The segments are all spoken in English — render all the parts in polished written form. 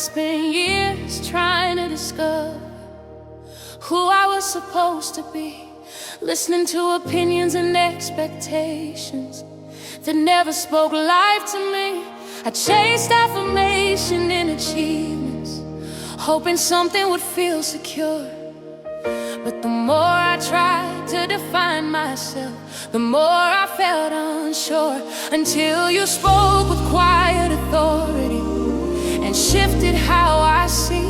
spent years trying to discover who I was supposed to be, listening to opinions and expectations that never spoke life to me. I chased affirmation in achievements, hoping something would feel secure. But the more I tried to define myself, the more I felt unsure, until you spoke with quiet authority and shifted how I see.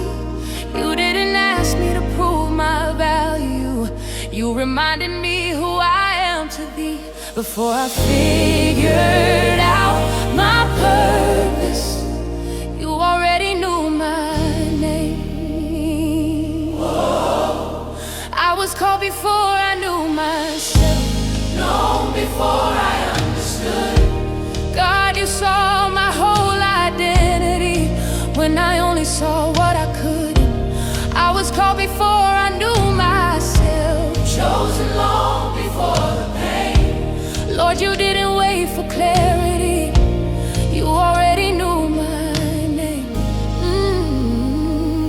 You didn't ask me to prove my value, you reminded me who I am to thee. Before I figured out my purpose, you already knew my name. Whoa. I was called before I knew myself, known before I understood. God, you saw my whole identity when I only saw what I couldn't. I was called before I knew myself, chosen long before the pain. Lord, you didn't wait for clarity, you already knew my name.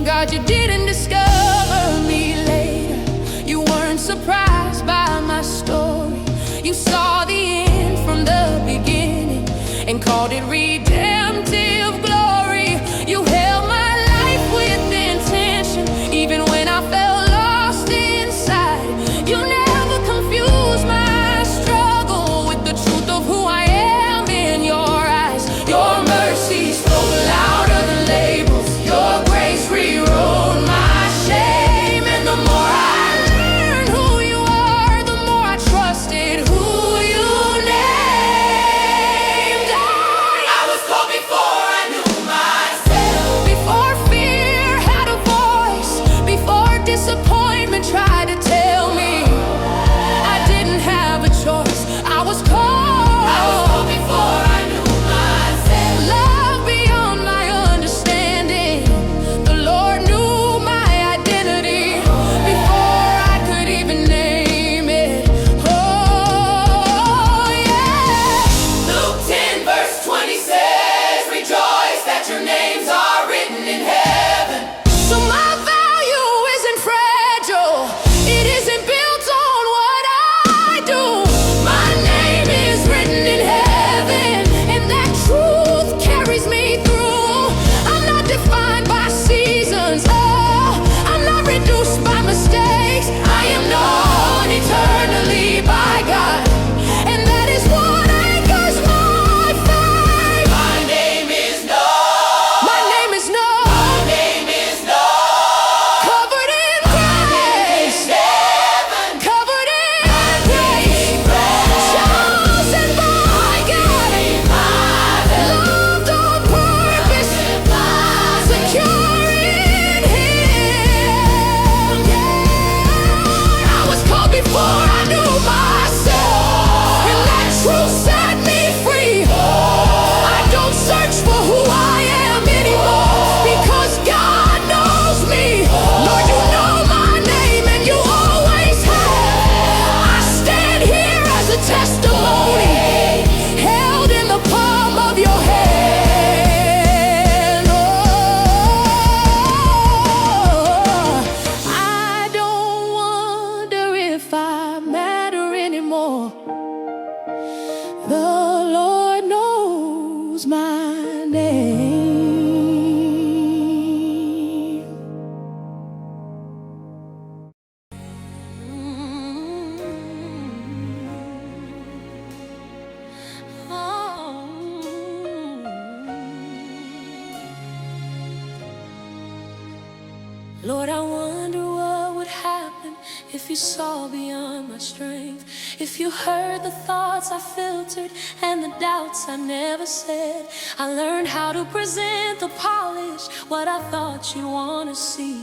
God, you didn't discover me later, you weren't surprised by my story. You saw the end from the beginning and called it redemptive glory. You held my life with intention, even when I felt lost inside. You never confused my struggle with the truth of who I am in your eyes. Your mercy spoke louder than labels, your grace rewrote my shame. And the more I learned who you are, the more I trusted who you named. I was called before I knew myself, before fear had a voice, before disappointment tried to tell me I didn't have a choice. I was called before I knew myself. Love beyond my understanding, the Lord knew my identity before I could even name it. Oh yeah. Luke 10 verse 20 says, rejoice that your names are written in heaven. So my value isn't fragile, it isn't built on what I do. My name is written in heaven, and that truth carries me through. I'm not defined by seasons, oh, I'm not reduced by mistakes. I am known eternally by God, and that is what anchors my faith. My name is known. My name is known. My name is known. Covered in grace. Covered in grace. Chosen by God. Loved on purpose. Secure in Him. I was called before I knew myself, and that truth set me free. I don't search for who I am anymore, because God knows me. Lord, you know my name, and you always have. I stand here as a testimony, held in the palm of your hand. Oh, I don't wonder if I matter anymore. The Lord knows my name. Lord, I wonder what would happen if you saw beyond my strength, if you heard the thoughts I filtered and the doubts I never said. I learned how to present the polished, what I thought you'd want to see.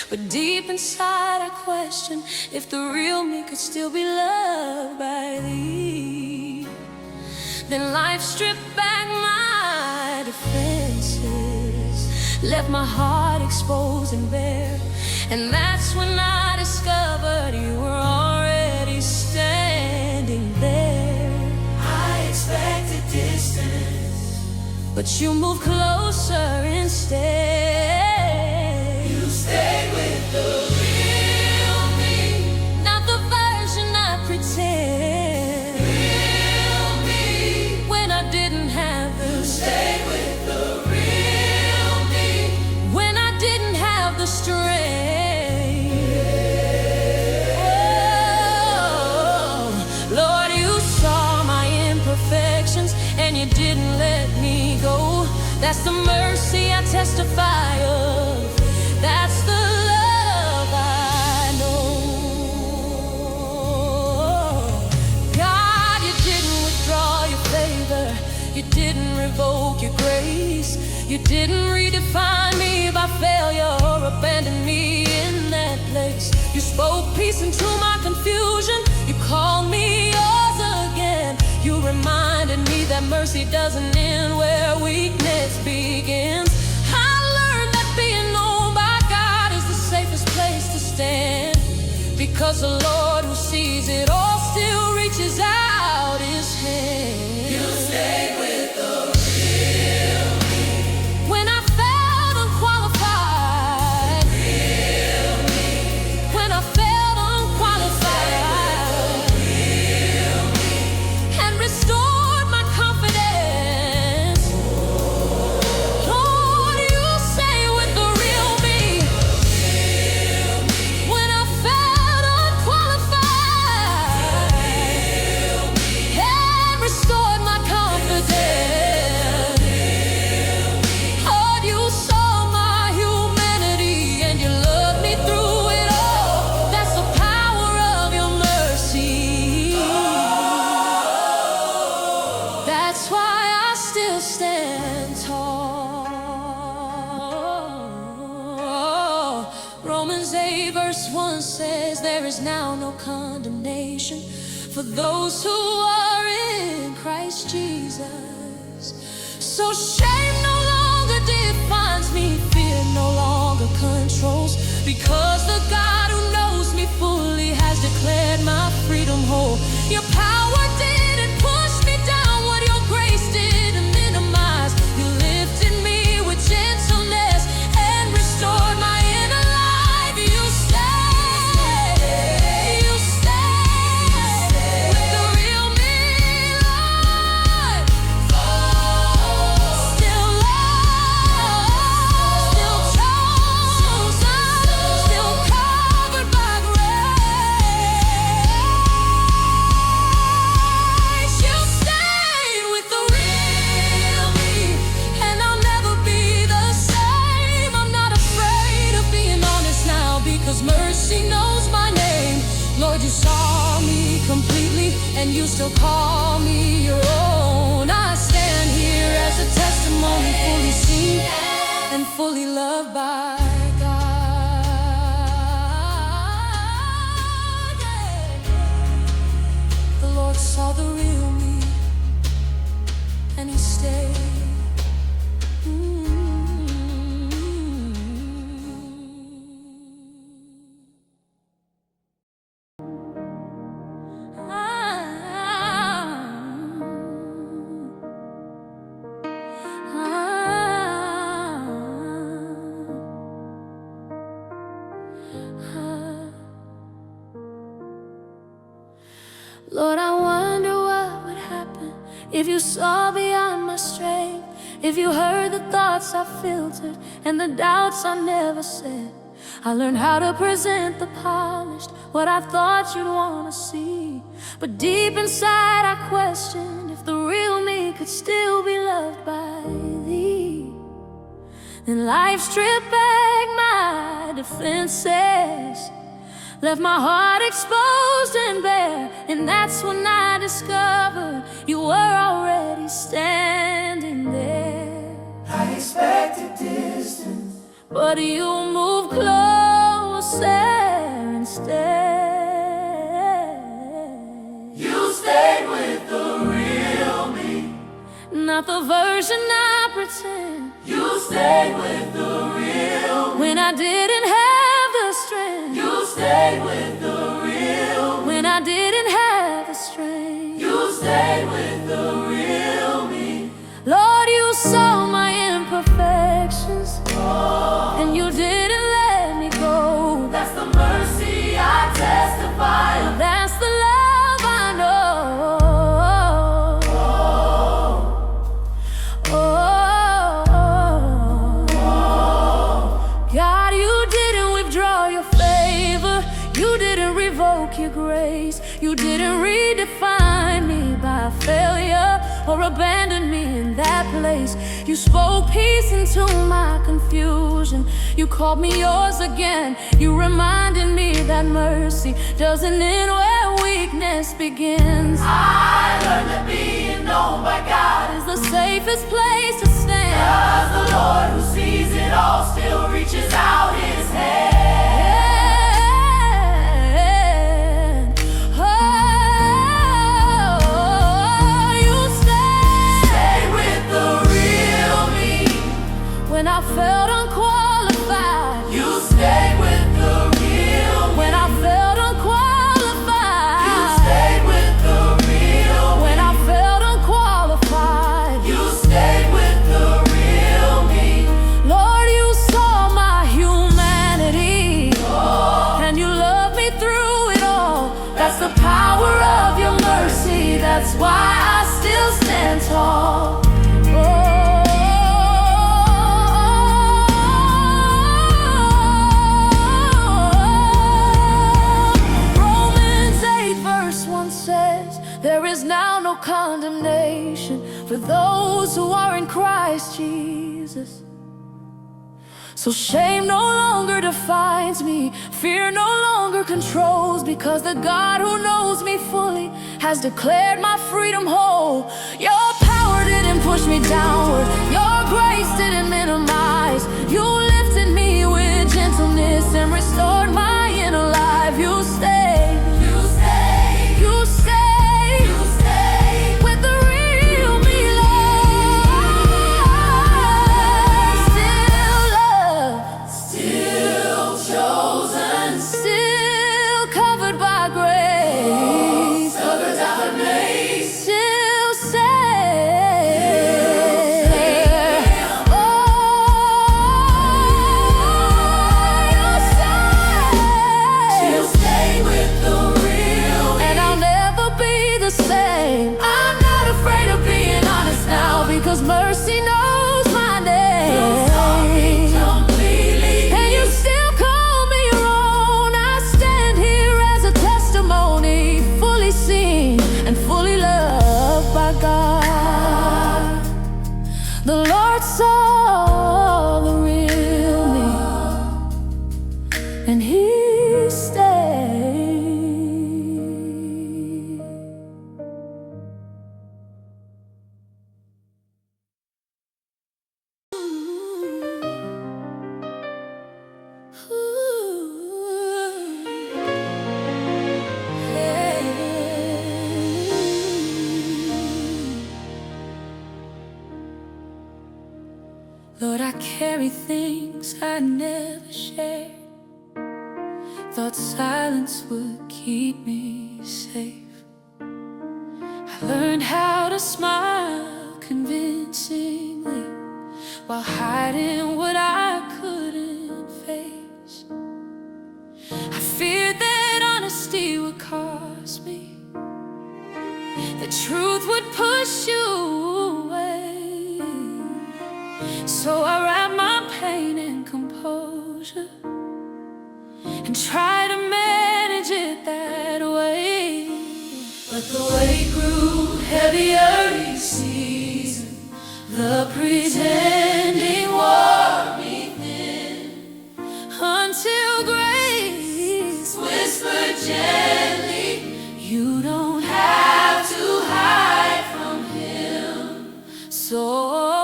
But deep inside I question if the real me could still be loved by thee. Then life stripped back my defenses, left my heart exposed and bare. And that's when I discovered you were already standing there. I expected distance, but you moved closer instead. You stayed with the real me, not the version I pretend. Real me, when I didn't have the stayed with the real me, when I didn't have the strength. Oh, Lord, you saw my imperfections and you didn't let me go. That's the mercy I testify of. That's the love I know. God, you didn't withdraw your favor. You didn't revoke your grace. You didn't redefine me by failure or abandon me in that place. You spoke peace into my confusion. You called me yours again. You reminded me that mercy doesn't end where weakness begins. I learned that being known by God is the safest place to stand, because the Lord who sees it all still reaches out his hand. You stayed with the real me when I felt unqualified. Real me when I felt unqualified. Real me and restored my confidence. Lord, you stay with the real me when I felt unqualified. And restored my confidence. Lord, you saw my humanity and you loved me through it all. That's the power of your mercy. That's why I still stand tall. Romans 8 verse 1 says there is now no condemnation for those who are in Christ Jesus. So shame no longer defines me, fear no longer controls, because the God who knows me fully has declared my freedom whole. Your power didn't push me down what your grace didn't minimize. You lifted me with gentleness and restored my inner life. You stay with the real me, Lord. Still loved, still chosen, still covered by grace. You stayed with the real me, and I'll never be the same. I'm not afraid of being honest now, because mercy knows my name. Lord, you saw me completely, and you still call me your own. I stand here as a testimony, fully seen and fully loved by God. Yeah. The Lord saw the real me, and he stayed. Lord, I wonder what would happen if you saw beyond my strength, if you heard the thoughts I filtered and the doubts I never said. I learned how to present the polished, what I thought you'd want to see. But deep inside I questioned if the real me could still be loved by thee. Then life stripped back my defenses, left my heart exposed and bare. And that's when I discovered you were already standing there. I expected distance, but you moved closer instead. you stayed with the real me, Not the version I pretend. you stayed with the real me, When I didn't have the strength. you stayed with the real me, When I didn't have the strength. you stayed with the real me. Lord, you saw didn't revoke your grace. You didn't redefine me by failure or abandon me in that place. You spoke peace into my confusion. You called me yours again. You reminded me that mercy doesn't end where weakness begins. I learned that being known by God Is the safest place to stand. 'cause the Lord who sees it all still reaches out His hand. Oh, you Stay with the real me. when I felt unqualified. You stay with the real me. When I felt unqualified. You stayed with the real me. When I felt unqualified. You stayed with the real me. Lord, you saw my humanity. And you loved me through it all. That's the power of your mercy. That's why I still stand tall. Romans 8 verse 1 says, there is now no condemnation for those who are in Christ Jesus. So shame no longer defines me, fear no longer controls, because the God who knows me fully has declared my freedom whole. Your power didn't push me downward, your grace didn't minimize. You lifted me with gentleness and restored my inner life. You stayed, You stayed. you stayed, You stayed. with the real me, Lord. Still love, Still chosen. still covered by grace, Covered by grace. still saved. Oh, you You stay, stay with the real me. and I'll never be the same. I'm not afraid of being honest now, because mercy knows my name. Completely. And you still call me your own. I stand here as a testimony, fully seen and fully loved by God. The Lord saw the real me, and He stayed. Lord, I carry things I never shared. Thought silence would keep me safe. I learned how to smile convincingly while hiding what I couldn't face. I feared that honesty would cost me, the truth would push you away. So I wrap my pain in composure and try to manage it that way. But the weight grew heavier each season. The pretending wore me thin, until grace whispered gently, you don't have to hide from Him. So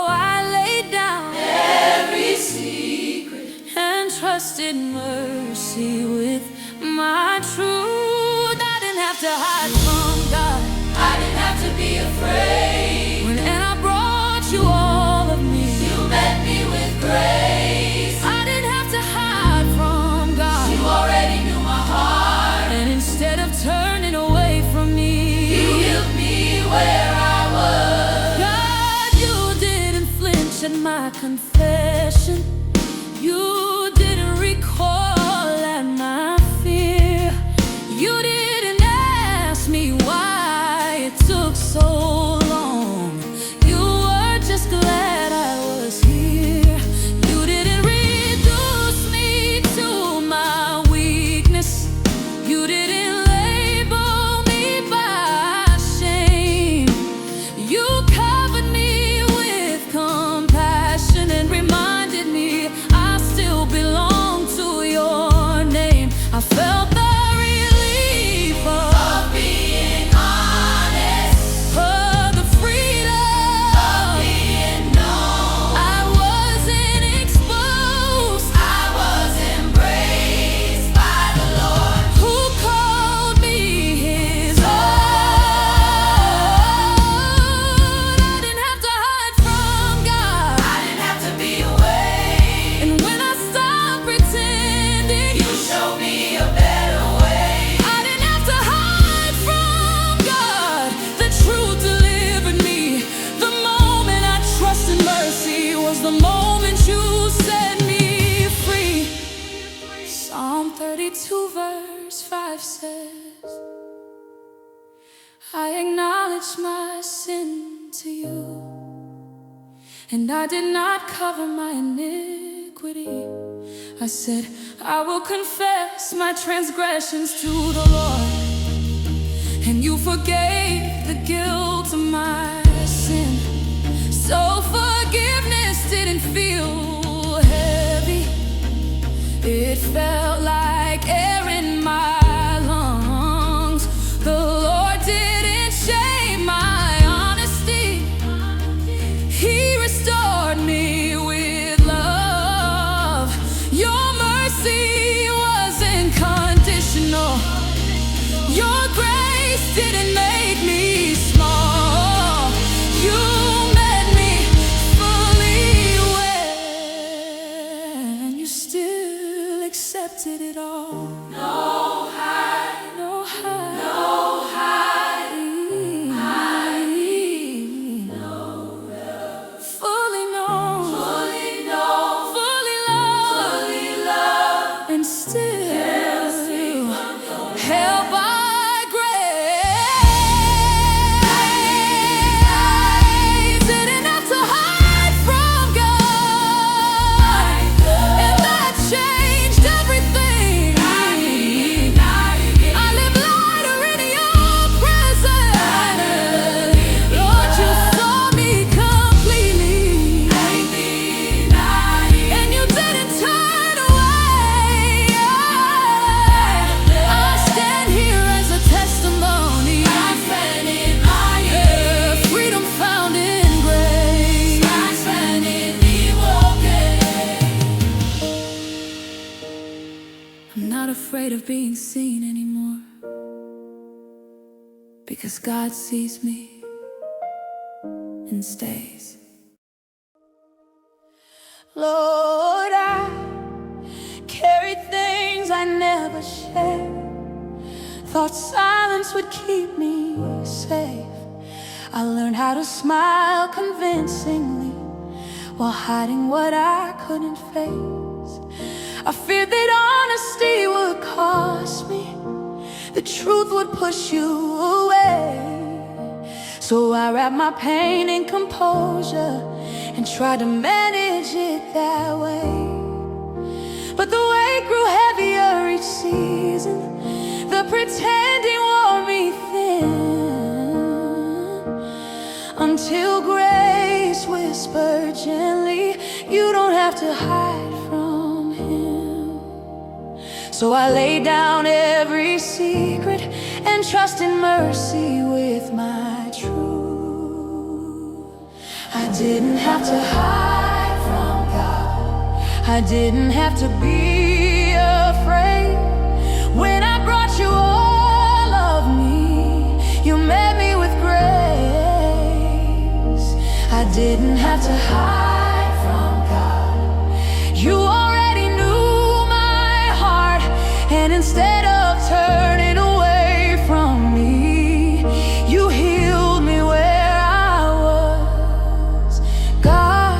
I laid down every secret and trusted mercy with my truth. I didn't have to hide from God. I didn't have to be afraid. And I brought you all of me. You met me with grace. I didn't have to hide from God. You already knew my heart. And instead of turning away from me, You healed me where I was. God, you didn't flinch at my confession. You didn't recoil at my fear. You didn't ask me why it took so long. You were just glad I was here. You didn't reduce me to my weakness. You didn't says, I acknowledge my sin to you, and I did not cover my iniquity. I said, I will confess my transgressions to the Lord, and you forgave the guilt of my sin. So forgiveness didn't feel heavy, it felt like air in my lungs. The Lord didn't shame my honesty, He restored me with love. Your mercy wasn't conditional, your grace didn't make me small. You met me fully when you still accepted it all. No hide, No hide, no hiding, hiding. Fully known, fully know, fully loved, fully love, and still held by grace. Didn't have to hide from God, and that changed everything. I live lighter in your presence. Lord, you saw me completely, and you didn't turn away. I stand here as a testimony, freedom found in grace. I'm not afraid of being seen anymore, because God sees me and stays. Lord, I carried things I never shared, thought silence would keep me safe. I learned how to smile convincingly while hiding what I couldn't face. I feared that honesty would cost me, the truth would push you away. So I wrapped my pain in composure and tried to manage it that way. But the weight grew heavier each season, the pretending wore me thin, until grace whispered gently, you don't have to hide from Him. So I laid down every secret and trusted mercy with my truth. I didn't have to hide from God, I didn't have to be afraid. When I brought you all of me, you met me with grace. I didn't have to hide from God, you already knew my heart, and instead of turning away from me, you healed me where I was. God,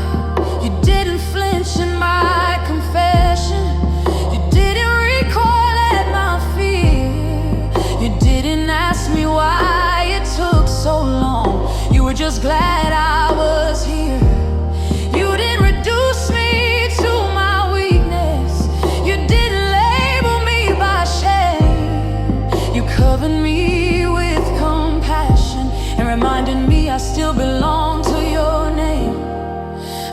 you didn't flinch in my confession, you didn't recoil at my fear, you didn't ask me why it took so long, you were just glad I was here. You didn't reduce me to my weakness, you didn't label me by shame. You covered me with compassion and reminded me I still belong to your name.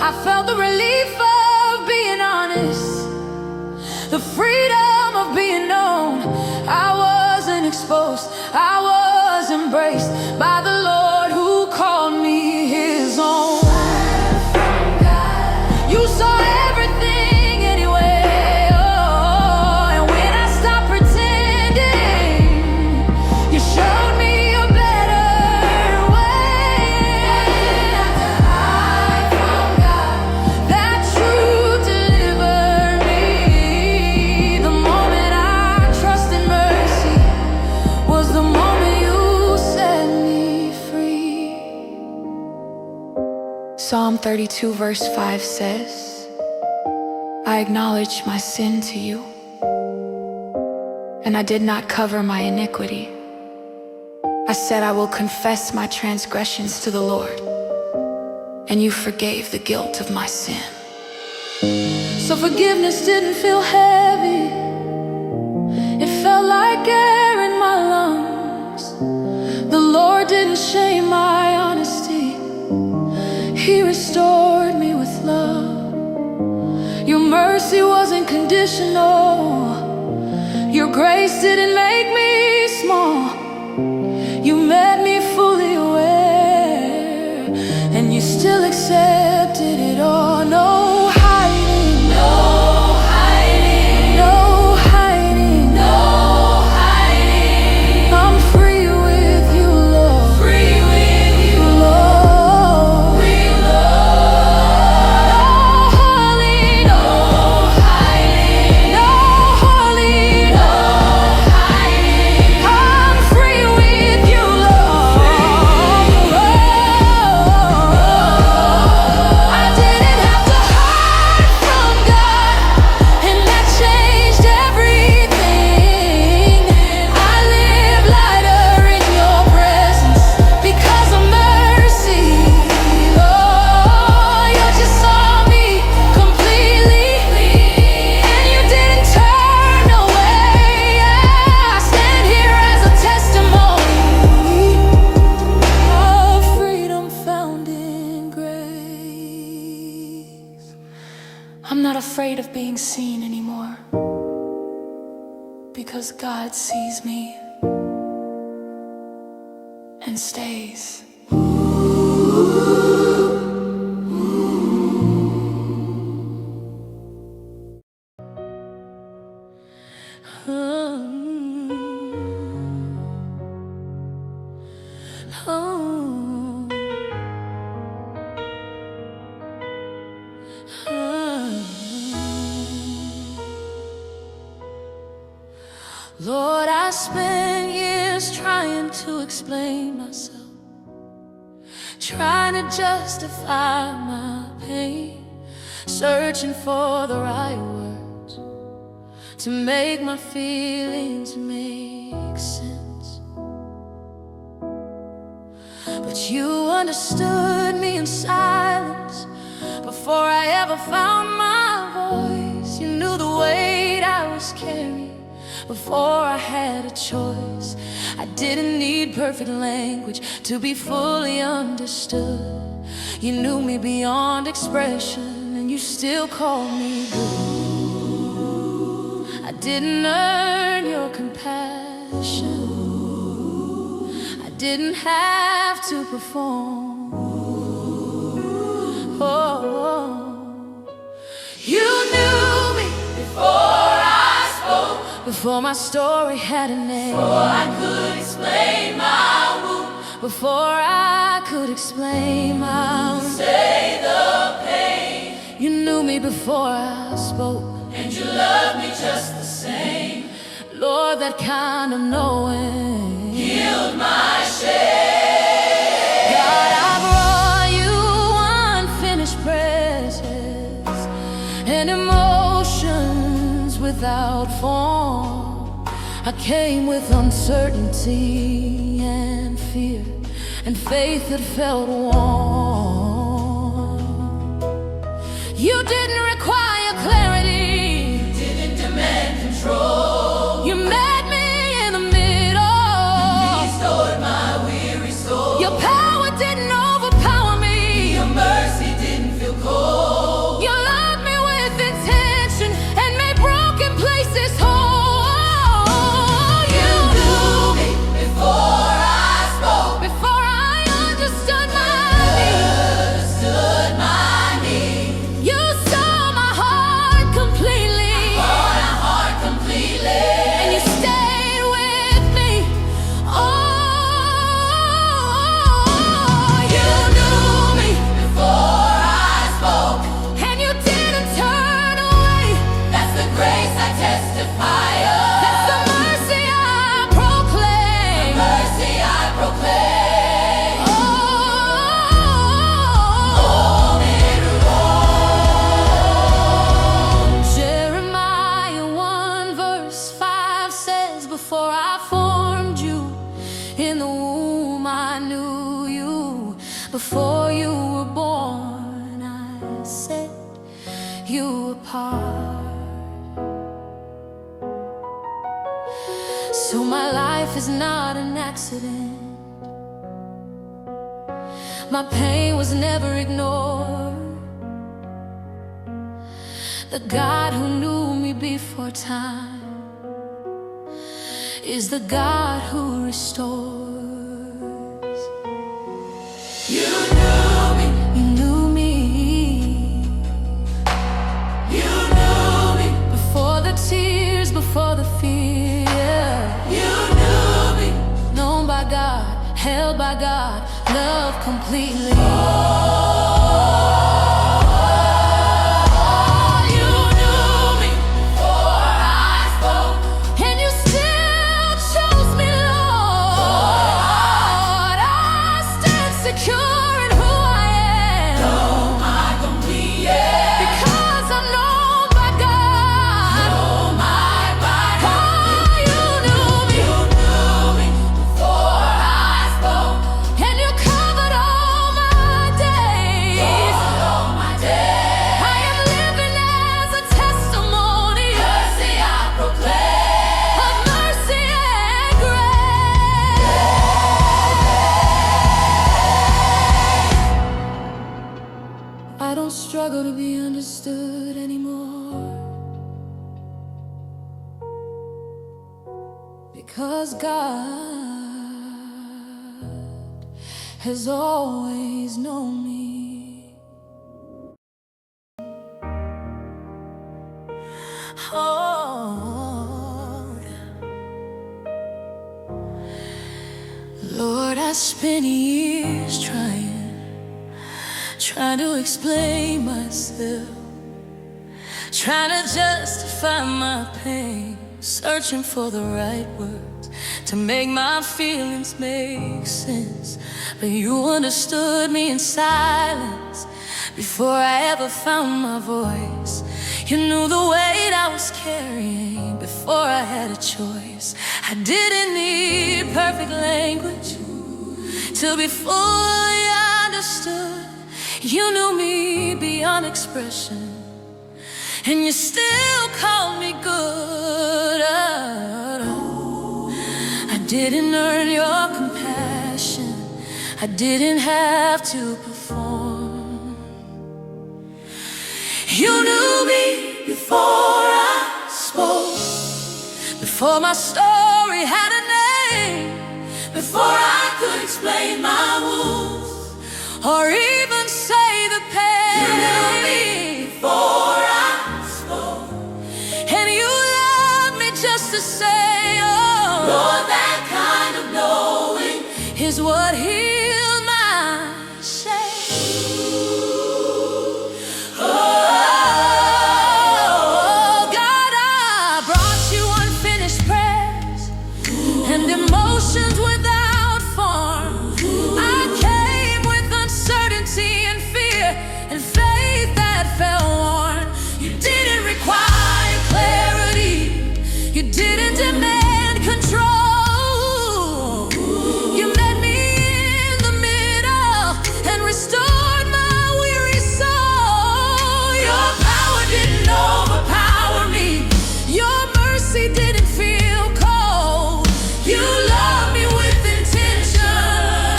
I felt the relief of being honest, the freedom of being known. I wasn't exposed, I was embraced by the Lord who called me His own. You saw everything anyway, oh, and when I stopped pretending, you showed me a better way. That truth delivered me. The moment I trusted mercy was the moment you set me free. Psalm 32 verse 5 says, I acknowledge my sin to you, and I did not cover my iniquity. I said, I will confess my transgressions to the Lord, and you forgave the guilt of my sin. So forgiveness didn't feel heavy, it felt like air in my lungs. The Lord didn't shame my honesty, He restored me with love. Your mercy wasn't conditional, your grace didn't make me small. You met me fully aware, and you still accepted it all. No hiding, no hiding, no hiding, no hiding. I'm free with you, Lord. Free with you, Lord. Free, Lord. No hiding, no hiding, no hiding, no hiding. I'm free with you, Lord. I didn't have to hide from God, and that changed everything. I live lighter in your presence because of mercy. Oh, you just saw me completely, and you didn't turn away. I stand here as a testimony of freedom found in grace. I'm not afraid of being seen anymore, because God sees me and stays. Lord, I spent years trying to explain myself, trying to justify my pain, searching for the right words to make my feelings make sense. But you understood me in silence before I ever found my voice. You knew the weight I was carrying before I had a choice. I didn't need perfect language to be fully understood. You knew me beyond expression, and you still called me good. I didn't earn your compassion, I didn't have to perform. Oh, you knew me before I spoke, before my story had a name, before I could explain my wound, before I could explain my wound. Say the pain. You knew me before I spoke, and you loved me just the same. Lord, that kind of knowing healed my shame. God, I brought you unfinished prayers and emotions without form. I came with uncertainty and fear and faith that felt warm. You didn't require clarity, you didn't demand control. You met me in the middle, restored my weary soul. Your power didn't overpower me, your mercy didn't feel cold. You loved me with intention and made broken places whole. You knew me before I spoke, before I understood my need. You saw my heart completely, my heart completely. Before you were born, I set you apart. So my life is not an accident. My pain was never ignored. The God who knew me before time is the God who restores. You knew me. You knew me. You knew me. Before the tears, before the fear. You knew me. Known by God, held by God, loved completely. I don't struggle to be understood anymore, because God has always known me. Oh, Lord, I spent years trying to explain myself, trying to justify my pain, searching for the right words to make my feelings make sense. But you understood me in silence before I ever found my voice. You knew the weight I was carrying before I had a choice. I didn't need perfect language to be fully understood. You knew me beyond expression, and you still called me good. I didn't earn your compassion, I didn't have to perform. You knew me before I spoke, before my story had a name, before I could explain my wounds or even say the pain. You knew me before I spoke, and you loved me just to say, oh, Lord, that kind of knowing is what healed my shame. Oh, God, I brought you unfinished prayers and emotions without form. I came with uncertainty and fear and faith that fell worn. You didn't require clarity, you didn't demand control. You met me in the middle and restored my weary soul. Your power didn't overpower me, your mercy didn't feel cold. You loved me with intention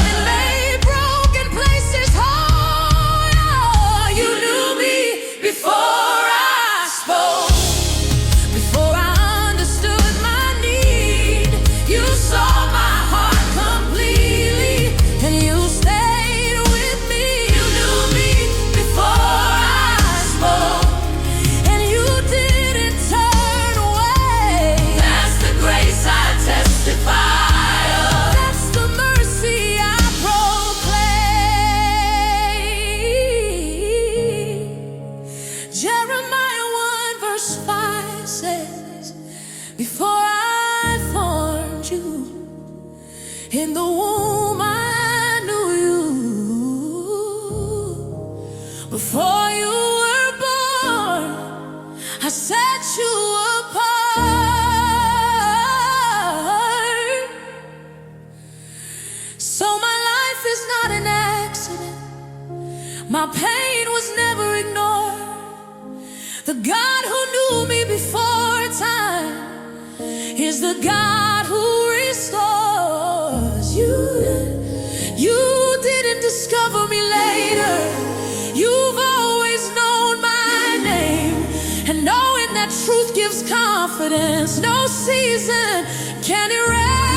and made broken places whole. Oh, you knew me before I spoke, before I understood my need. You saw my heart completely, and you stayed with me. You knew me before I spoke, and you didn't turn away. that's the grace I testify of. That's the mercy I proclaim. Jeremiah 1 verse 5 says, before I formed you, in the womb I knew you. Before you were born, I set you apart. So my life is not an accident. My pain was never ignored. The God who knew me before time is the God who restores. You didn't discover me later. You've always known my name, and knowing that truth gives confidence. No season can erase.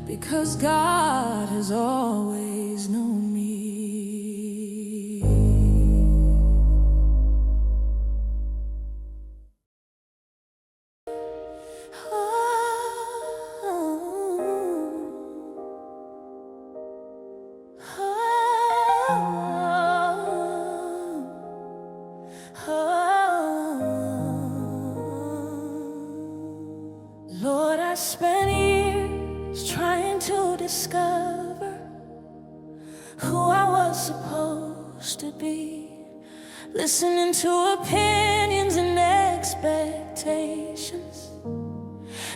Because God has always known me. Lord, I spent years trying to discover who I was supposed to be, listening to opinions and expectations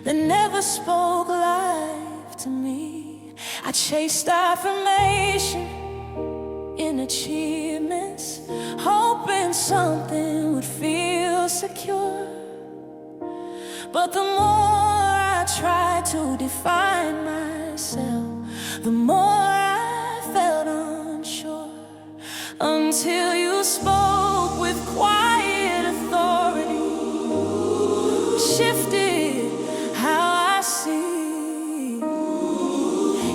that never spoke life to me. I chased affirmation in achievements, hoping something would feel secure. But the more I tried to define myself, the more I felt unsure, until you spoke with quiet authority, shifted how I see.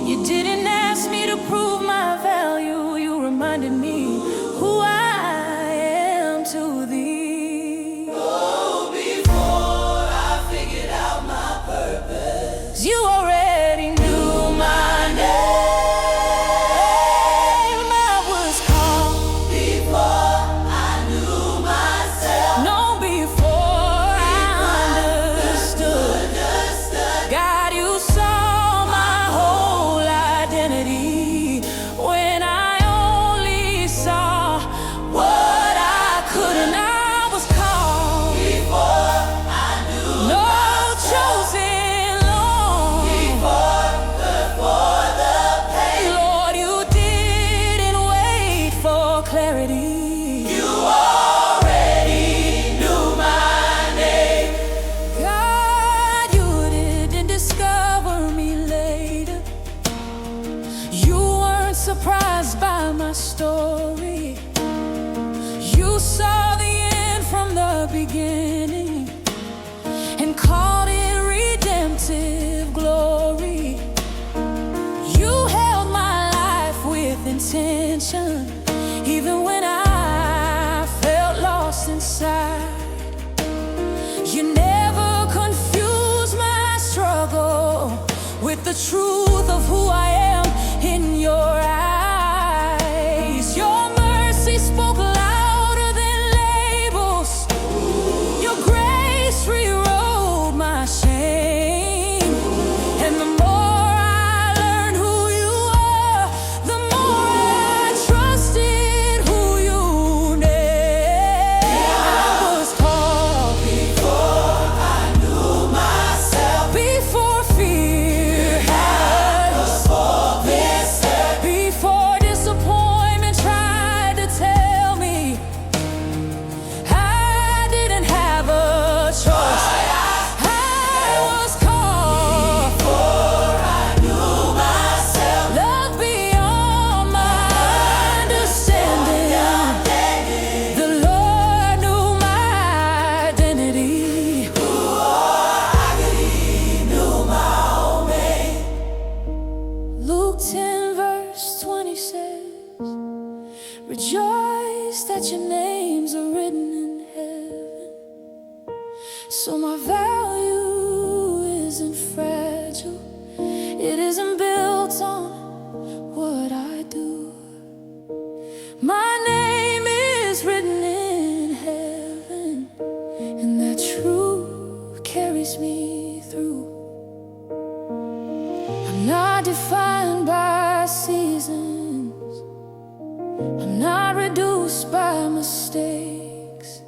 You didn't ask me to prove my value, you reminded me who I am to thee. You already knew my name. I was called before I knew myself. No, before I understood. God, you saw my whole identity when I only saw what I couldn't. I was called before I knew myself. Chosen. Clarity. You already knew my name. God, you didn't discover me later. You weren't surprised by my story. You saw the end from the beginning and called it redemptive glory. You held my life with intention, even when I felt lost inside. You never confused my struggle with the truth of who I am in your eyes. Your mercy spoke louder than labels. Your grace rewrote my shame. And the more I learned who you are, the more I trusted who you named. I was called before I knew myself, before fear had a carries me through. I'm not defined by seasons, I'm not reduced by mistakes.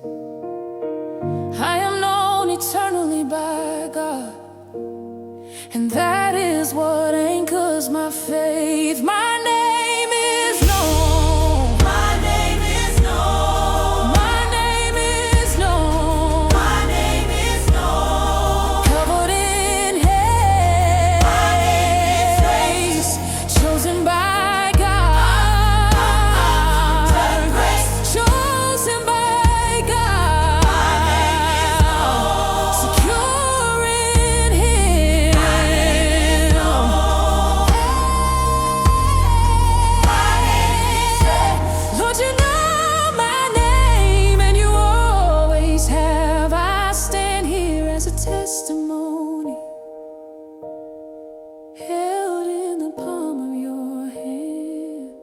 I am known eternally by God, and that is what anchors my faith. My name is known. My name is known. My name is known. My name is known. Covered in haze. My name is grace. Chosen by God. Done grace. Chosen by God. My name is known. Secure in Him. My name is known. My name is grace. Lord, you know my name, and you always have. I stand here as a testimony, held in the palm of your hand.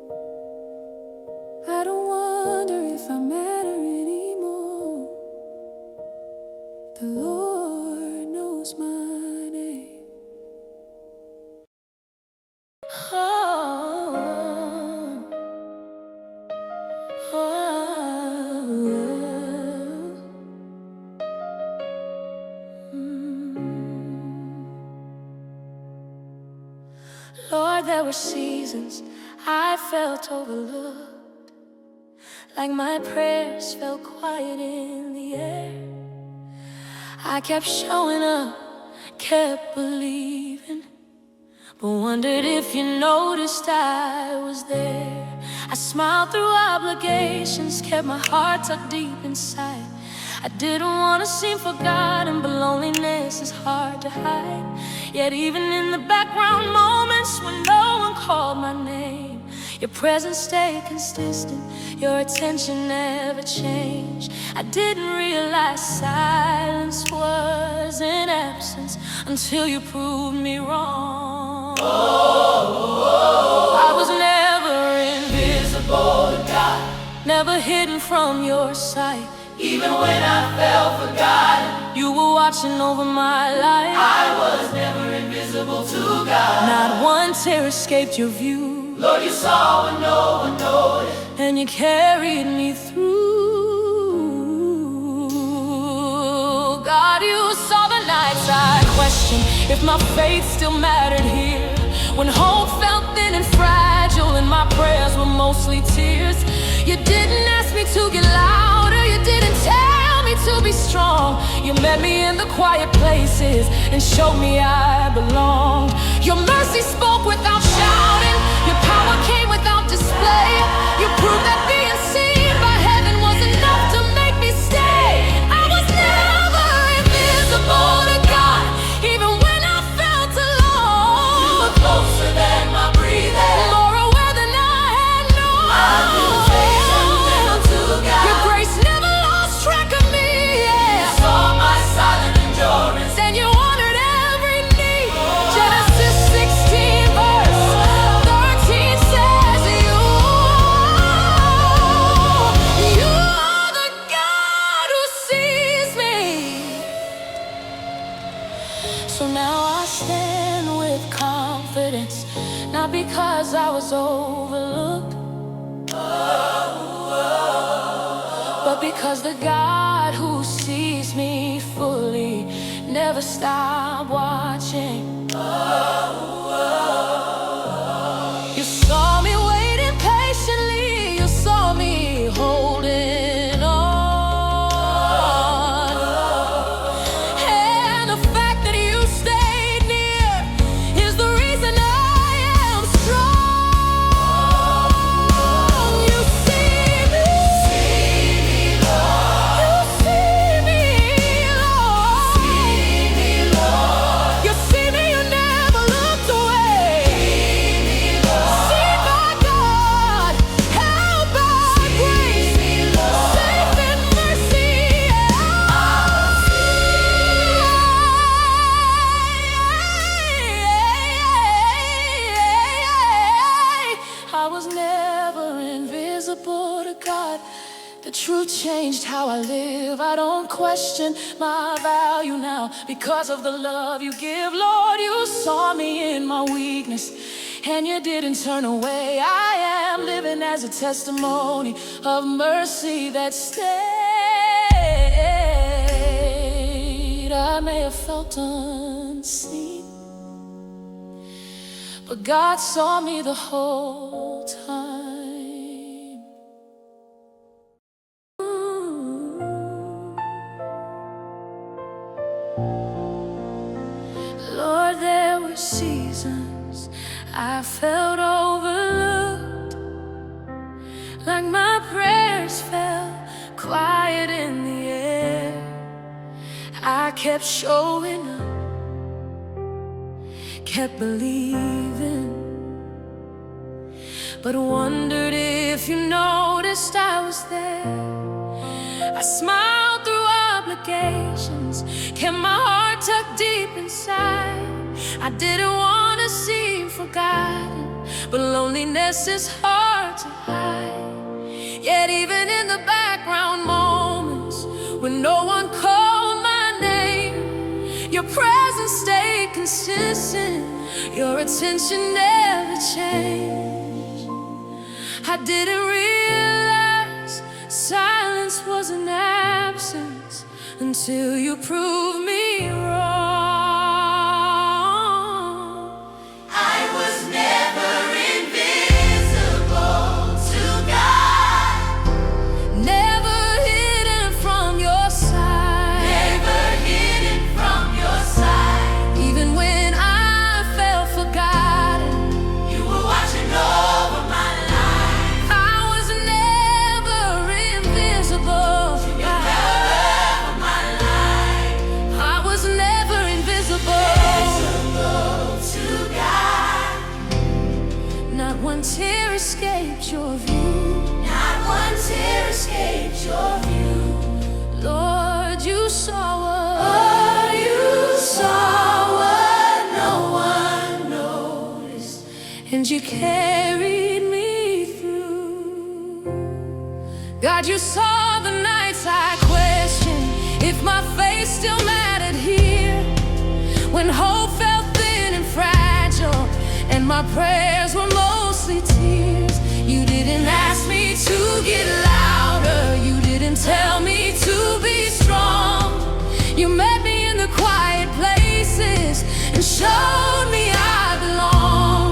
I don't wonder if I matter anymore. The Lord knows my name. Oh, Lord, there were seasons I felt overlooked, like my prayers fell quiet in the air. I kept showing up, kept believing, but wondered if you noticed I was there. I smiled through obligations, kept my heart tucked deep inside. I didn't want to seem forgotten, but loneliness is hard to hide. Yet even in the background moments when no one called my name, your presence stayed consistent, your attention never changed. I didn't realize silence was an absence until you proved me wrong. I was never invisible to God, never hidden from your sight. Even when I felt forgotten, You were watching over my life. I was never invisible to God. Not one tear escaped your view, Lord, you saw when no one noticed. and you carried me through. God, you saw the nights I questioned if my faith still mattered here, when hope felt thin and fragile and my prayers were mostly tears. You didn't ask me to get louder, you didn't tell me to be strong. You met me in the quiet places and showed me I belonged. Your mercy spoke without shouting, your power came without display. You proved that being seen by heaven was enough to make me stay. I was never invisible to God, even when I felt alone. You were closer than my breathing. More aware than I had known. I knew faithful to God. Your grace never lost track of me, yeah. You saw my silent endurance. And you honored every need. Genesis 16 verse 13 says you are the God who sees me. So now I stand with confidence, not because I was overlooked, but because the God who sees me fully never stopped watching. You saw me waiting patiently, you saw me holding on. And the fact that you stayed near is the reason I am strong. You see me, you see me, Lord. The truth changed how I live. I don't question my value now because of the love you give. Lord, you saw me in my weakness and you didn't turn away. I am living as a testimony of mercy that stayed. I may have felt unseen, but God saw me the whole time. Lord, there were seasons I felt overlooked, like my prayers fell quiet in the air. I kept showing up, kept believing, but wondered if you noticed I was there. I smiled through obligations, kept my heart tucked deep inside. I didn't want to seem forgotten, but loneliness is hard to hide. Yet even in the background moments when no one called my name, your presence stayed consistent, your attention never changed. I didn't realize silence was an absence until you proved me wrong. I was never invisible to God, Never hidden from your sight, never hidden from your sight. even when I felt forgotten. You were watching over my life. I was never invisible to God. Over my life, I was never invisible. to God. Not one tear escaped your view. Not one tear escaped your view. Lord, you saw what Oh, you saw what no one noticed. and you carried me through. God, you saw the nights I questioned if my faith still mattered here, when hope felt thin and fragile and my prayers were mostly tears. You didn't ask me to get louder, you didn't tell me to be strong. You met me in the quiet places and showed me I belong.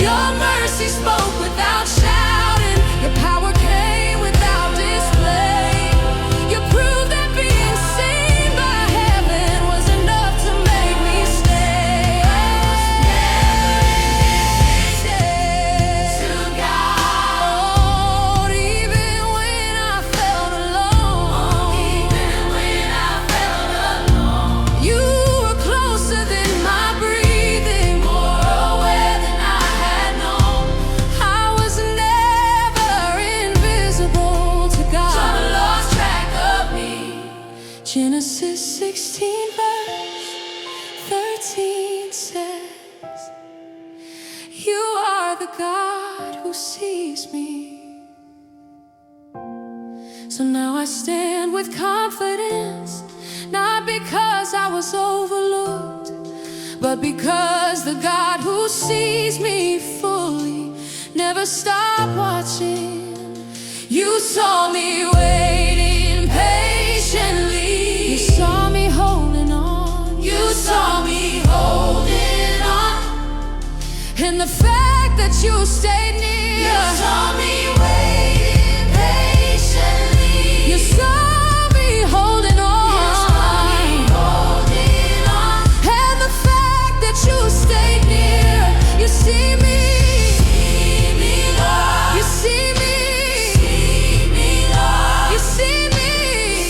Your mercy spoke without shouting, your power came without display. You proved that being seen by heaven was enough to make me stay. To God, Lord, even when I felt alone, even when I felt alone, you were closer than my breathing, more aware than I had known. I was never invisible to God. Trouble lost track of me. Genesis 16 verse 13 says, you are the God who sees me. So now I stand with confidence, not because I was overlooked, but because the God who sees me fully never stopped watching. You saw me waiting patiently, you saw me holding on, You saw me holding on. and the fact that you stayed near, You saw me waiting patiently. you saw me holding on, Holding on. and the fact that you stayed near, you see me, See me, Lord. you see me, See me, Lord. you see me,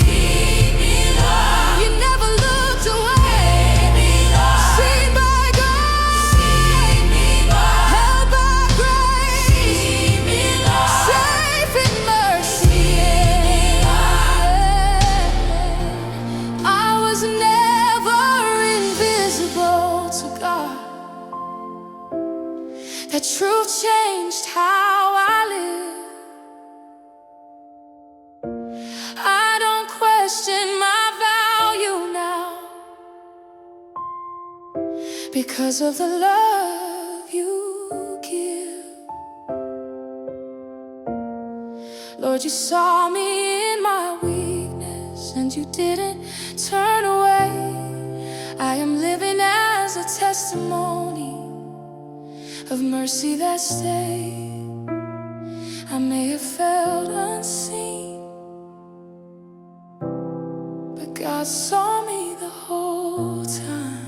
See me, Lord. you never looked away, Me, Lord. seen by God, See me, Lord. held by grace, See me, Lord. safe in mercy. I was never invisible to God. That truth changed how I live. because of the love you give. Lord, you saw me in my weakness and you didn't turn away. I am living as a testimony of mercy that stayed. I may have felt unseen, but God saw me the whole time.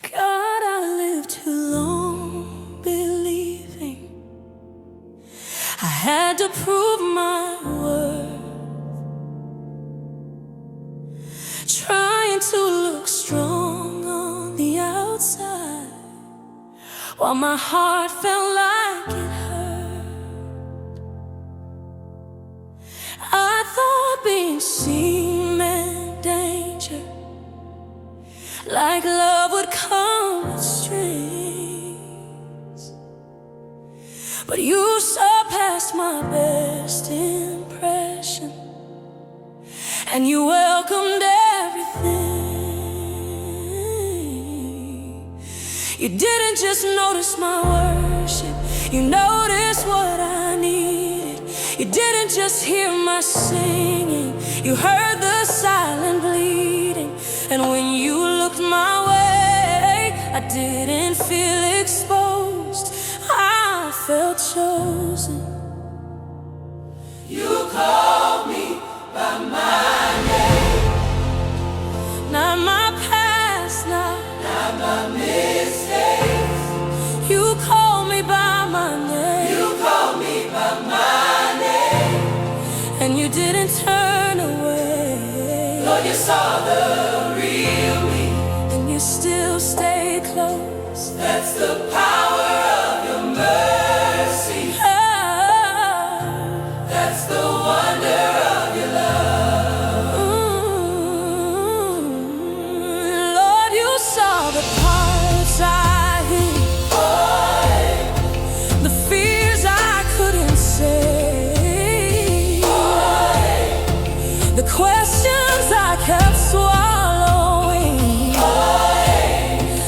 God, I lived too long believing I had to prove my worth, trying to look strong on the outside while my heart felt like it hurt. I thought being seen meant danger, like love would come with strings. But you surpassed my best impression, and you welcomed everything. You didn't just notice my worship, you noticed what I needed. You didn't just hear my singing, you heard the silent bleeding. And when you looked my way, I didn't feel exposed, I felt chosen. You called me by my name, not my past, not my mistakes. You called me by my name. You called me by my name, and you didn't turn away. Lord, you saw the real me, and you still stay close. That's the power of your mercy. That's the wonder of your love. Lord, you saw the parts I hid, the fears I couldn't say, the questions I kept swallowing,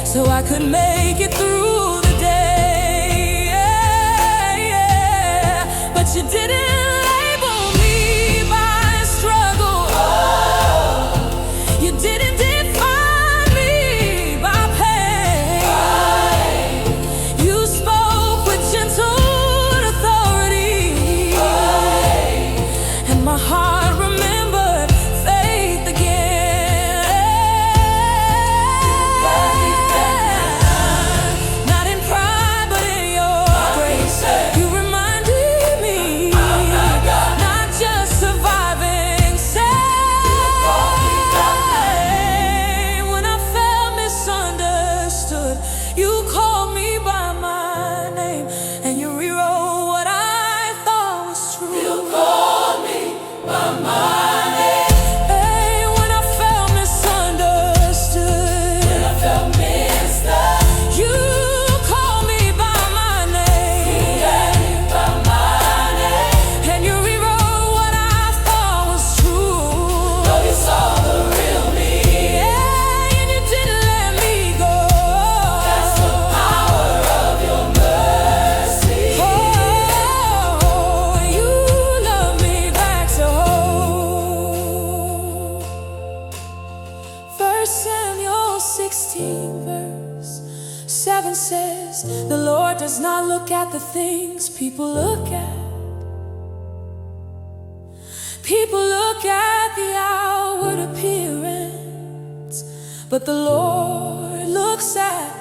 so I could make it through the day. But you didn't label me by struggle. You didn't define me by pain. You spoke with gentle authority, and my heart remembered faith again. Not in pride, but in your grace. You reminded me, not just surviving, saved. When I felt misunderstood, you called me by my name, and you rewrote what I thought was true. You called me by my name. Hey, when I felt misunderstood, when I felt missed up, you called me by my name. By my name. And you rewrote what I thought was true. Lord, you saw the real me. Yeah, and you didn't let me go. That's the power of your mercy. Oh, you love me back so whole. 1 Samuel 16 verse 7 says, the Lord does not look at the things people look at. People look at the outward appearance, but the Lord looks at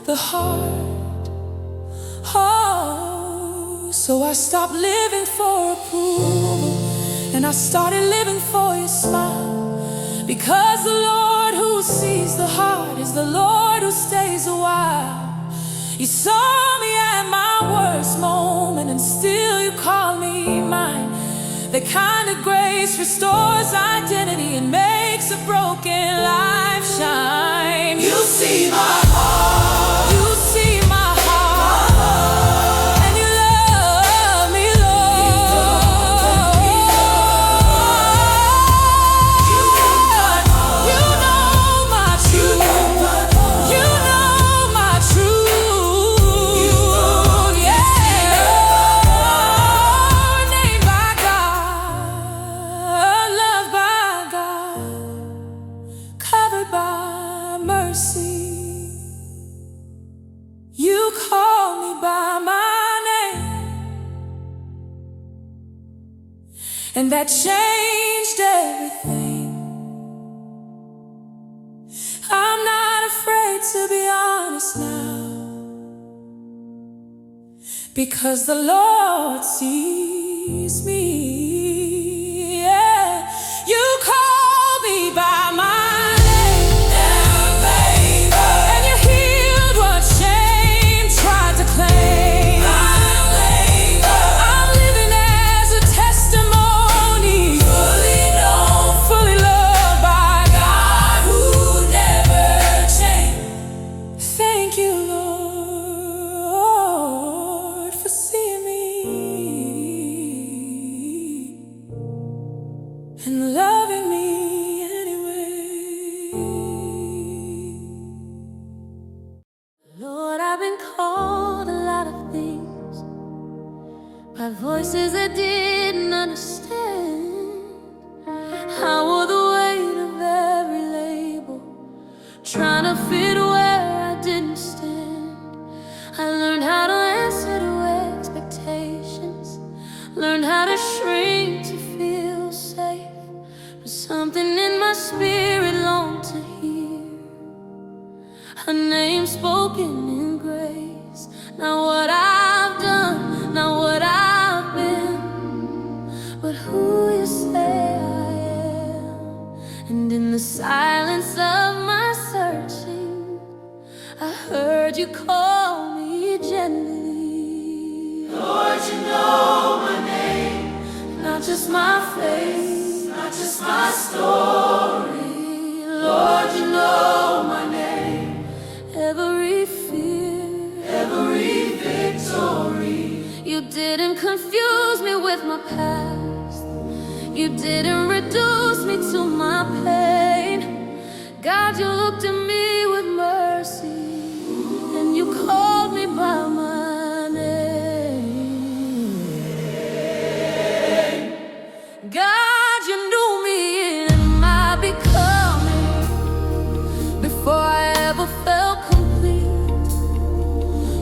the heart. Oh, so I stopped living for approval, and I started living for your smile. Because the Lord who sees the heart is the Lord who stays a while. You saw me at my worst moment, and still you call me mine. The kind of grace restores identity and makes a broken life shine. You see my heart. You see my heart. And you love me, Lord. and that changed everything. I'm not afraid to be honest now, because the Lord sees me. Yeah, you call me by my name, and you healed what shame tried to claim. I'm living as a testimony, fully known, fully loved by God who never changed. Thank you, Lord, for seeing me and loving me anyway. Lord, I've been called a lot of things by voices that didn't understand. I wore the weight of every label, trying to fit where I didn't stand. I learned how to answer to expectations, learned how to shrink to feel safe, but something in my spirit longed to hear her name spoken in grace. Not what I've done, not what I've been, but who you say I am. And in the silence of my searching, I heard you call me gently. Lord, you know my name, not just my face, not just my story. Lord, you know my name, every fear, every victory. You didn't confuse me with my past, you didn't reduce me to my pain. God, you looked at me with mercy, and you called me by my name. God, you knew me in my becoming before I ever felt complete.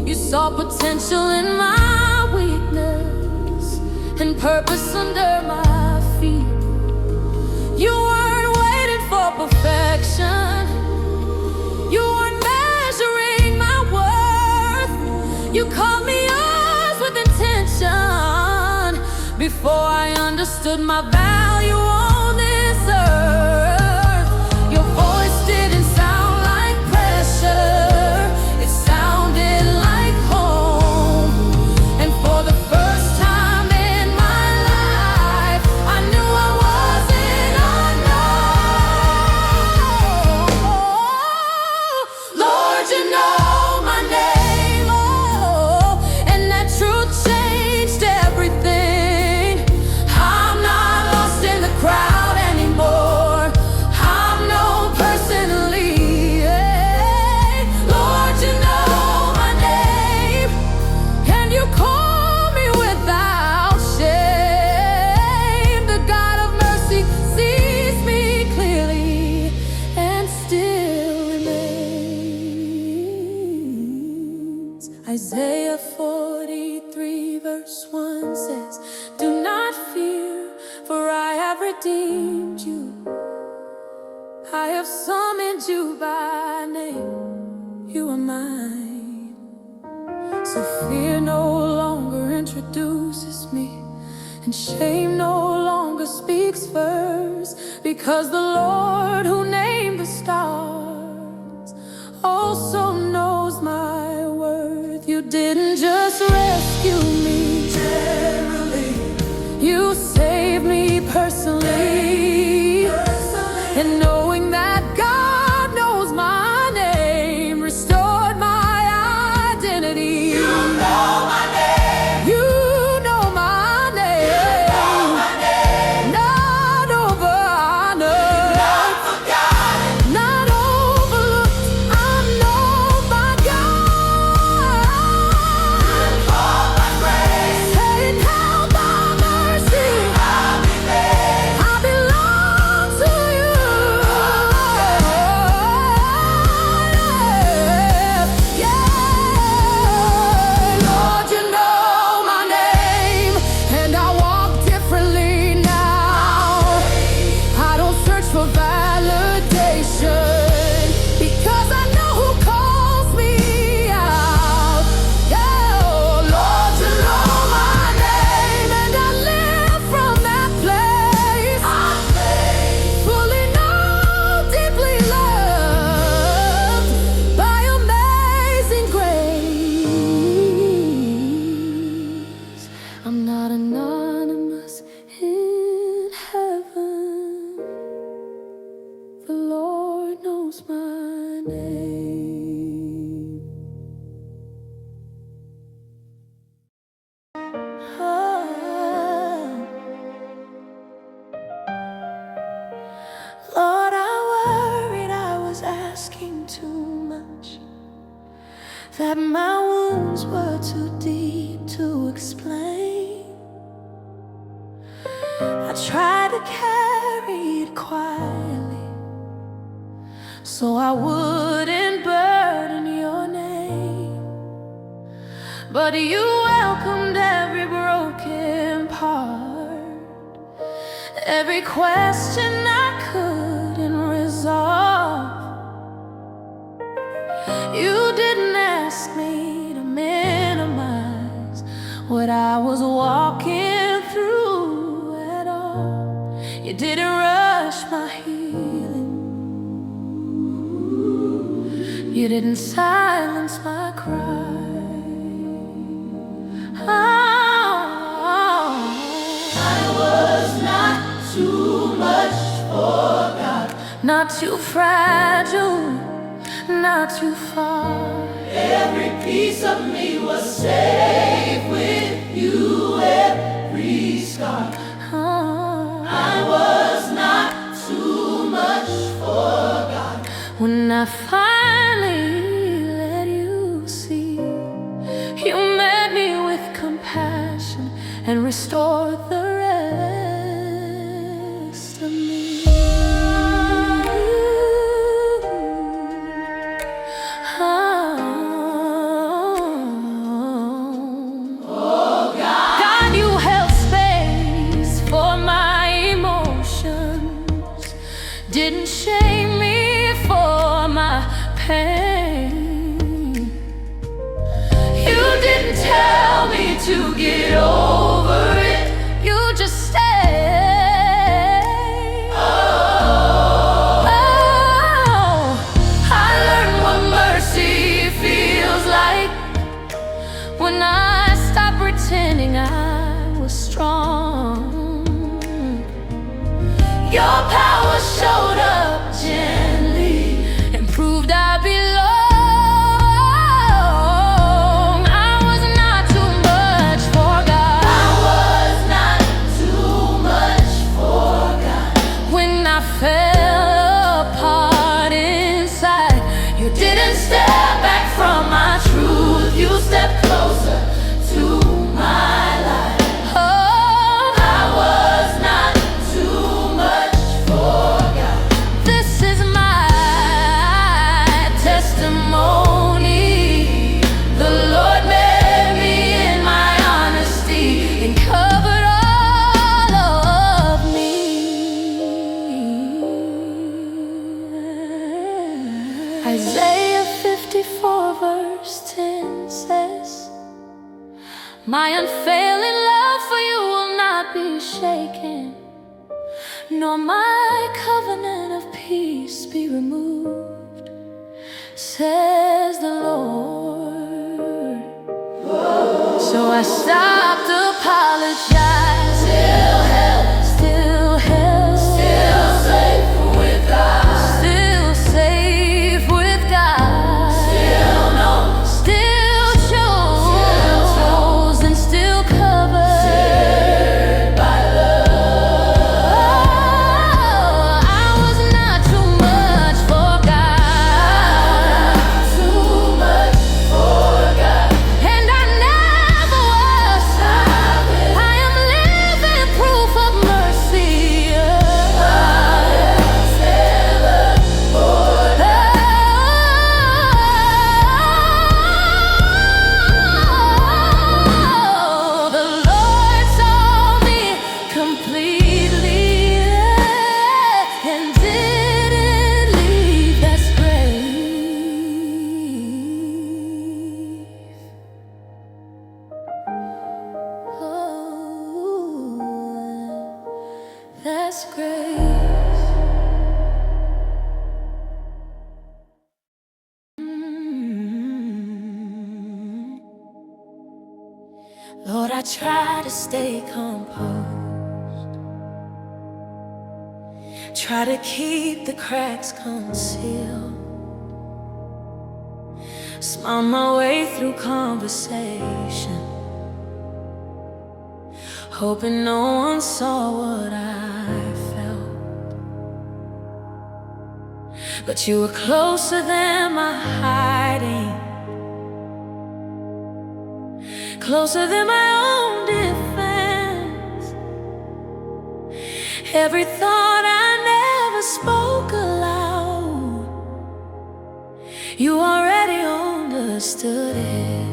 You saw potential in my weakness and purpose under my feet. You weren't waiting for perfection, you weren't measuring my worth. You called me yours with intention before I understood my value on this earth. Your voice didn't sound like pressure, it sounded like home. And for the first time in my life, I knew I wasn't unknown. Lord, you know my name, oh, and that truth changed everything. I'm not lost in the crowd anymore, I'm known personally. Hey, Lord, you know my name, and you call me without shame. The God of mercy sees me clearly and still remains. Isaiah 43 verse 1 says, do not fear, for I have redeemed you. I have summoned you by name, you are mine. So fear no longer introduces me, and shame no longer speaks first, because the Lord who named the stars also knows my worth. You didn't just rescue me generally, you saved me personally. And knowing that God knows my name restored my identity. You know my name, you know my name, you know my name. Not overhonored, not forgotten, not overlooked. I'm known by God, and called by grace, and held by mercy. I'll be there. that my wounds were too deep to explain. I tried to carry it quietly so I wouldn't burden your name, but you welcomed every broken part, every question I couldn't resolve. You didn't ask me to minimize what I was walking through at all. You didn't rush my healing. You didn't silence my cry. Oh, I was not too much for God, not too fragile, not too far. every piece of me was safe with you, every scar. Oh, I was not too much for God. when I finally let you see, you met me with compassion and restored the rest of me. God, you held space for my emotions, didn't shame me for my pain. You didn't tell me to get over it, you just stayed. Oh, I learned what mercy feels like when I stopped pretending I was strong. Your power showed up gently and proved I belong. I was not too much for God. I was not too much for God. When I fell apart inside, you didn't step back from my truth. You stepped closer to my life. Oh, I was not too much for God. this is my testimony. The Lord met me in my honesty and covered all of me. Isaiah 54 verse 10 says, my unfailing love for you will not be shaken, nor my covenant of peace be removed, says the Lord. So I stopped apologizing. Still held, still held, Still safe with God. still safe with God, Still known. still chose and still covered By love. I was not too much for God, Too much for God. and I never was. I am living proof of mercy. The Lord saw me completely and didn't leave. That's grace. Oh, that's grace. Lord, I try to stay composed, try to keep the cracks concealed, smile my way through conversation, hoping no one saw what I felt. But you were closer than my hiding, closer than my own defense. Every thought I never spoke aloud, you already understood it.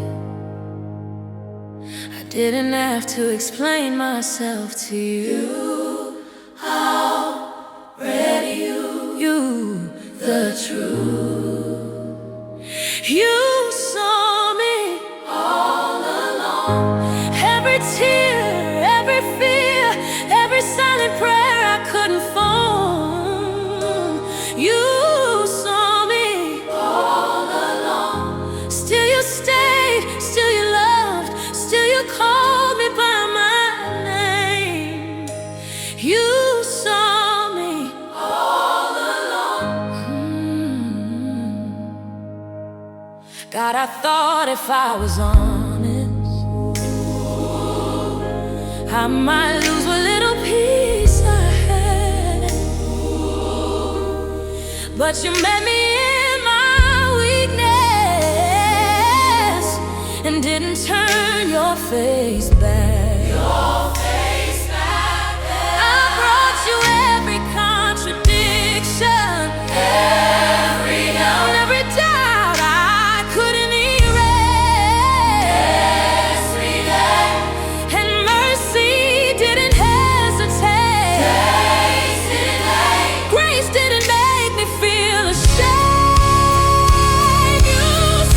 I didn't have to explain myself to you. Already you knew the truth. You saw me all along. Every tear, every fear, every silent prayer I couldn't form. You saw me all along. Still you stayed, still you loved, still you called me by my name. You saw me all along. God, I thought if I was honest, I might lose what little peace I had. But you met me in my weakness and didn't turn your face back. I brought you every contradiction, every doubt I couldn't erase. And mercy didn't hesitate. Grace didn't make me feel ashamed. You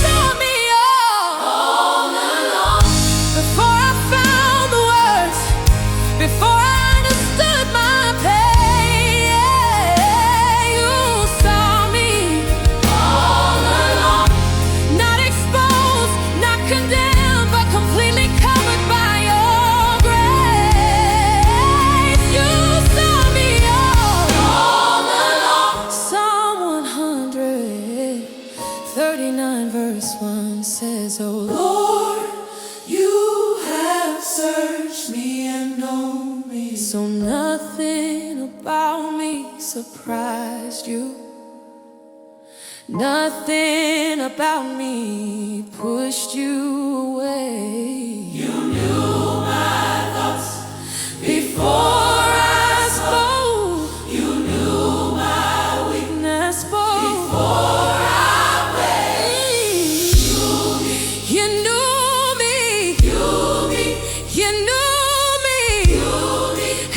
saw me all along. Before I found the words, before I understood my pain, you saw me all along. Not exposed, not condemned, but completely covered by your grace. You saw me all along. Psalm 139 verse 1 says, oh Lord, you have searched me and known me, so nothing about me surprised you. Nothing about me pushed you away. You knew my thoughts before I spoke. You knew my weakness before I prayed. You knew me. You knew me.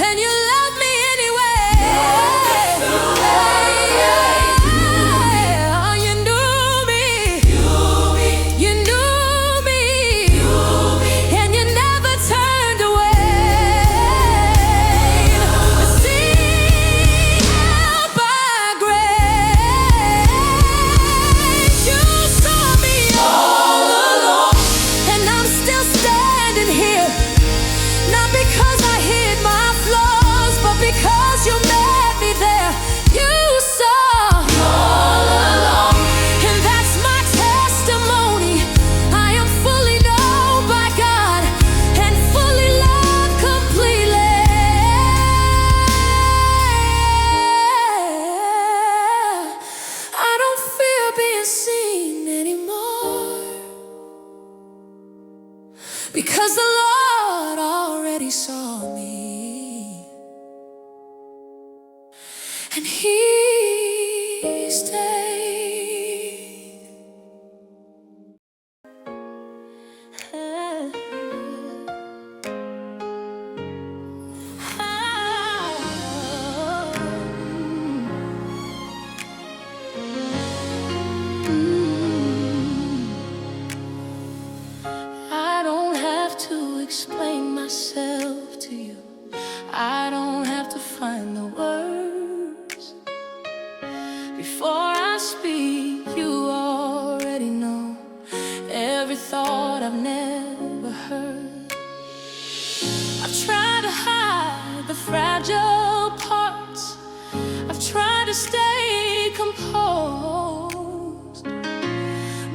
And you loved me anyway. You knew me. You knew me. And you never turned away. Sing out by grace. You saw me all along. And I'm still standing here, not because I hid my flaws, but because you met me there. You saw all along. And that's my testimony. I am fully known by God and fully loved completely. I don't fear being seen anymore, because the Lord already saw me, and He stayed. I don't have to explain myself to you. I don't have to find the words. Before I speak, you already know every thought I've never heard. I've tried to hide the fragile parts. I've tried to stay composed,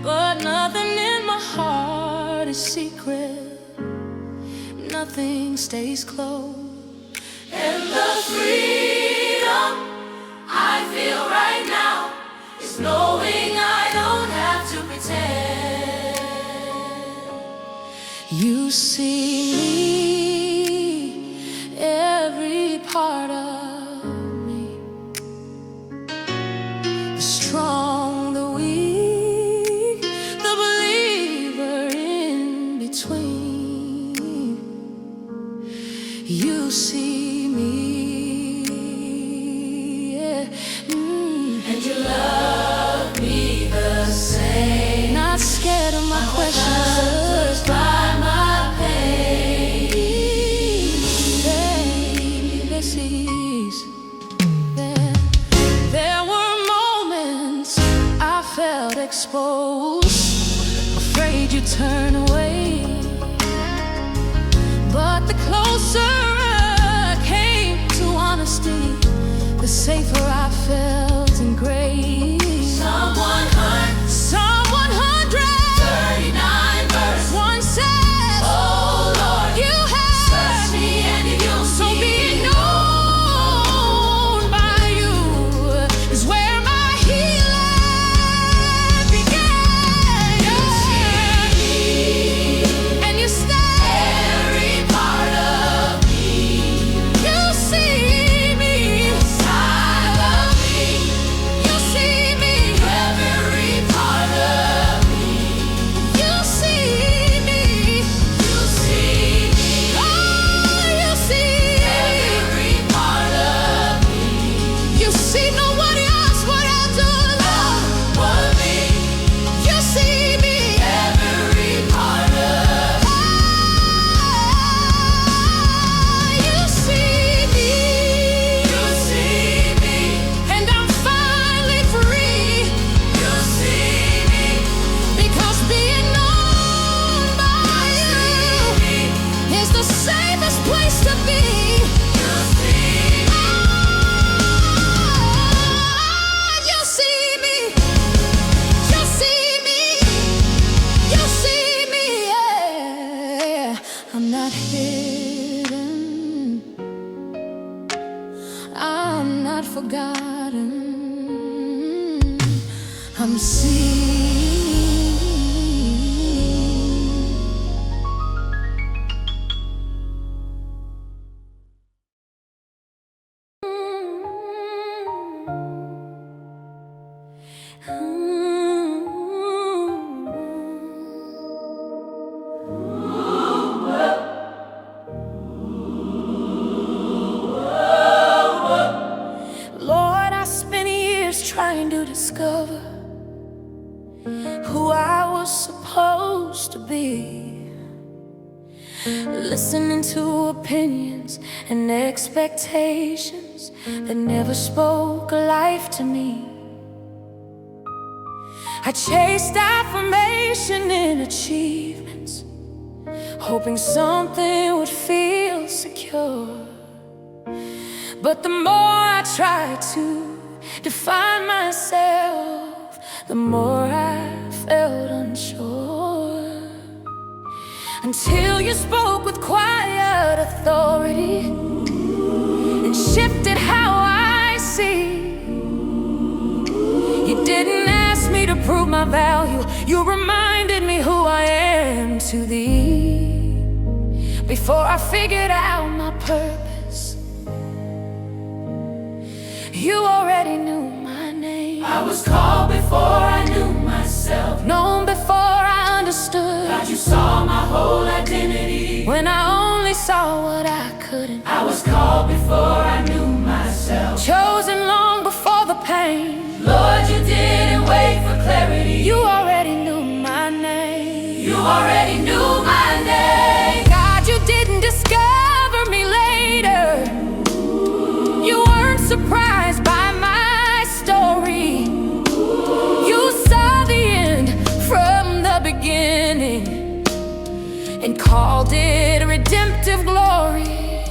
but nothing in my heart is secret. Nothing stays close. And the freedom I feel right now is knowing I don't have to pretend. You part of me, the strong, the weak, the believer in between. You see me, yeah. And you love me the same. Not scared of my questions, by my pain. This is there were moments I felt exposed, afraid you'd turn away. But the closer I came to honesty, the safer I felt in grace. Psalm 100, Psalm 39 verse 1 says, Oh Lord, you have search me and you'll so see be me. known by you is where my healing began. You see me, And you stay, every part of me, you see me, side of me, you see me, every part of me. you see me, You see me, oh, you see every part of me. you see nobody else would have to love. For me, You see me, every part of me. you see me, You see me, and I'm finally free you see me, because being known by you is the safest place to be. you see me. You see me, you see me, you see me, yeah. I'm not hidden, I'm not forgotten, I'm seen. Lord, I spent years trying to discover who I was supposed to be, listening to opinions and expectations that never spoke life to me. I chased affirmation in achievements, hoping something would feel secure. But the more I tried to define myself, the more I felt unsure. Until you spoke with quiet authority and shifted how I see. You didn't ask me to prove my value, you reminded me who I am to thee. Before I figured out my purpose, you already knew my name. I was called before I knew myself. Known before I understood. God, you saw my whole identity. When I only saw what I couldn't. I was called before I knew myself. Chosen long before the pain. Lord, you didn't wait for clarity. You already knew my name. You already knew my name. God, you didn't discover me later. You weren't surprised by my story. You saw the end from the beginning and called it a redemptive glory.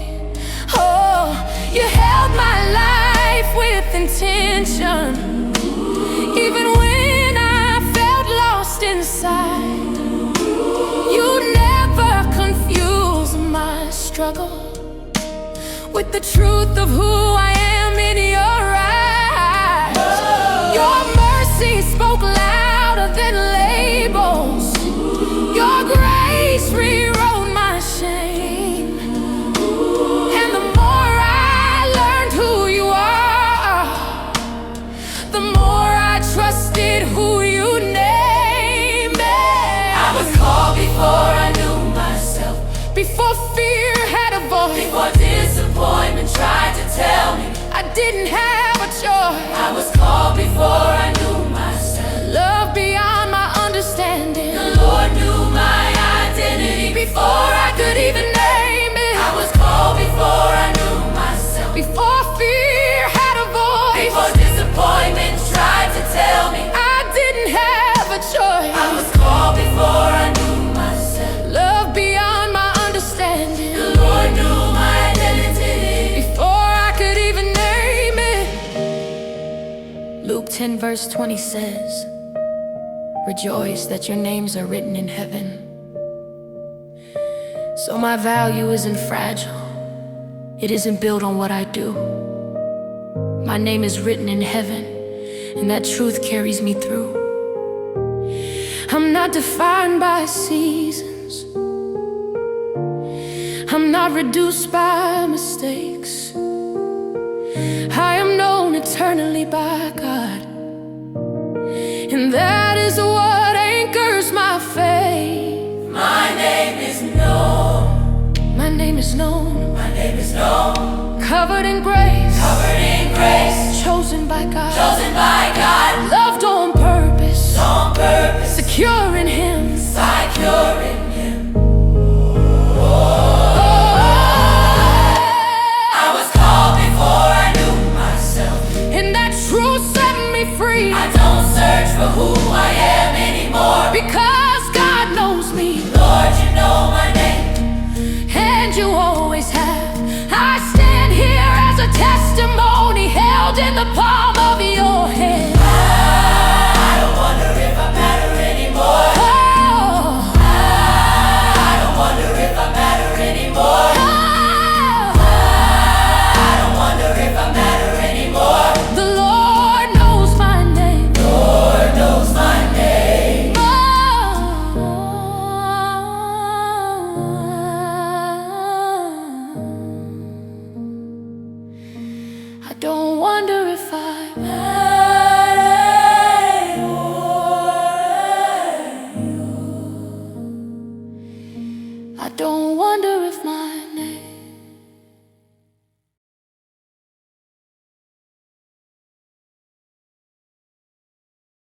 Oh, you held my life with intention, even when I felt lost inside. You never confused my struggle with the truth of who I am in your eyes. Your mercy spoke louder than labels. Your grace rewrote my shame. And the more I 10 verse 20 says, rejoice that your names are written in heaven. So my value isn't fragile. It isn't built on what I do. My name is written in heaven, and that truth carries me through. I'm not defined by seasons. I'm not reduced by mistakes. I am known eternally by God, and that is what anchors my faith. My name is known. My name is known. My name is known. Covered in grace. Covered in grace. Chosen by God. Chosen by God. Loved on purpose. On purpose. Secure in Him. Secure in Him. I was called before I knew myself, And that truth set me free. I don't search for who I am anymore, Because God knows me, Lord, you know my name. and you always have. I stand here as a testimony held in the palm of your hand. I don't wonder if I matter anymore. Oh, I don't wonder if I matter anymore. oh, I don't wonder if I matter anymore. the Lord knows my name. Lord knows my name. I don't wonder if I I don't wonder if my name